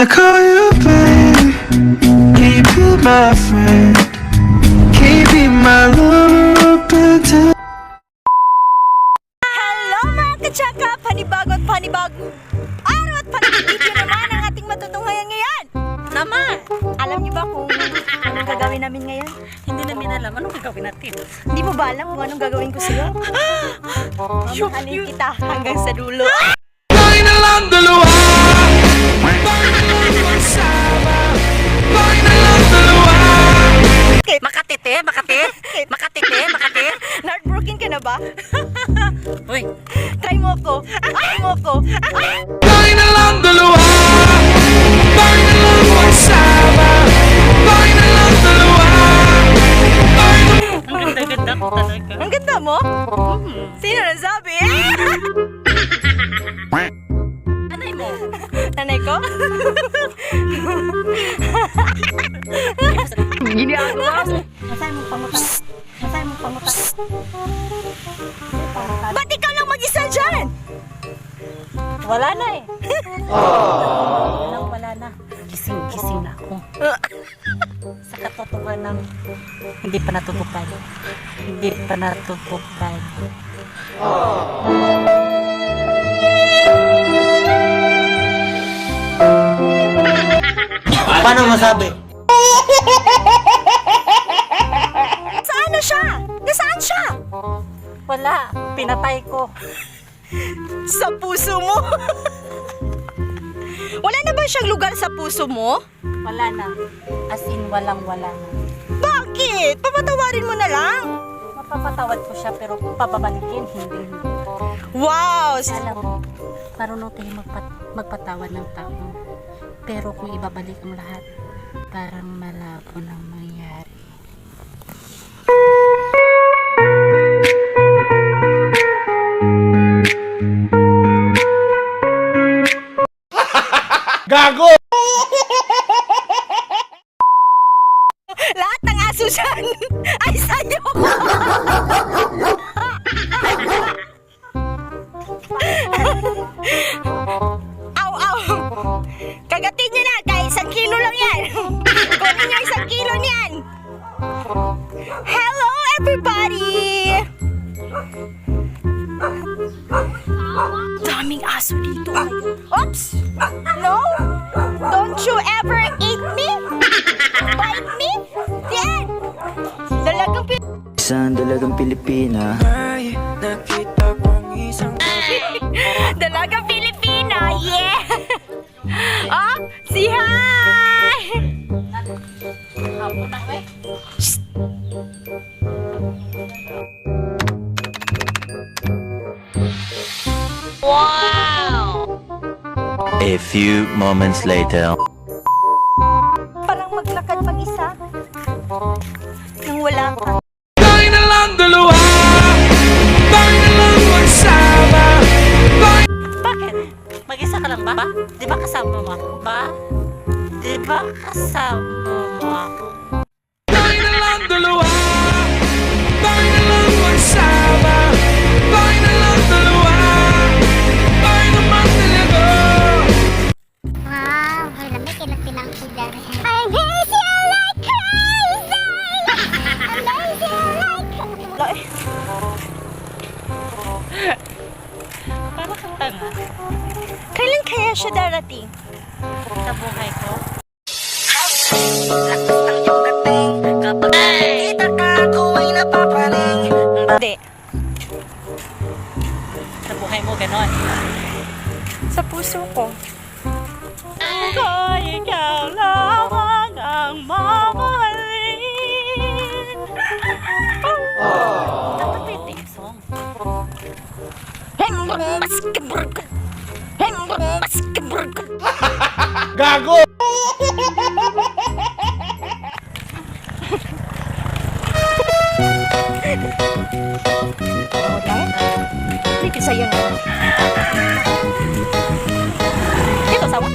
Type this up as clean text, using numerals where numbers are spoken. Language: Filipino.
I call you babe? Can you be my friend? Can you be my love until Hello mga kachaka! Panibago at panibago araw at panibigyo naman ang ating matutunghayan ngayon! Naman! Alam niyo ba kung anong gagawin namin ngayon? Hindi namin alam anong gagawin natin. Hindi mo ba alam kung anong gagawin ko sa'yo? Mamahalin kita hanggang sa dulo. Tayo na lang dalawa. Tayo na lang magsama. Tayo na lang dalawa. Makatite, Makati. Heartbroken ka na ba? Uy, Try mo ko! Try mo ko! Tayo na lang dalawa. Tayo na lang magsama. Tayo na lang dalawa. ang ganda-ganda ko talaga. Ang ganda mo? Sino nagsabi? Anay mo? Nanay ko? Masaya mo pangutang. Masaya mo pangutang. Ba't ikaw lang mag-isa dyan? Wala na eh. Wala na. Gising na ako. Sa katotohanan hindi pa natutupad. Hindi pa natutupad. Paano masabi? Saan na siya? Nasaan siya? Wala. Pinatay ko. Sa puso mo? Wala na ba siyang lugar sa puso mo? Wala na. As in, walang-wala na. Bakit? Papatawarin mo na lang. Mapapatawad ko siya pero pababalikin, hindi. Wow! Alam mo, marunong tayo magpatawad ng tao. Pero kung ibabalik ang lahat, parang malabo nang mangyari. Gago! Lahat ng aso dyan ay sa'yo! Aw, aw! Kagatin niyo na, kahit 1 kilo lang yan! Kunin niyo 1 kilo niyan! Hello, everybody! Daming aso dito. Oops! No! Don't you ever eat me? Bite me? Yan! Dalagang Pilipina. Ay, nakita kong isang Dalagang Pilipina, yeah! Oh, si hi! Shh! A few moments later. Parang maglakad mag-isa. Nang wala ka. Tayo na lang dalawa. Tayo na lang magsama. Bakit? Mag-isa ka lang ba? Di ba kasama mo ako ba? Di ba kasama mo ako? Tayo na lang dalawa. Tayo na lang magsama. Tayo na lang dalawa. Tayo naman talaga. Wow, lamig ilang pinangkidan. I miss you like crazy. I miss you like crazy. Parang kang tanga Kailan kaya siya darating? sa buhay ko. Hindi. Sa buhay mo, ganon. Sa puso ko. Kung ikaw lamang ang mamahalin. Dapat may theme song. Hembong basketball. Hembong basketball. Gago! Hindi ko sa'yo na. Ito, sawa.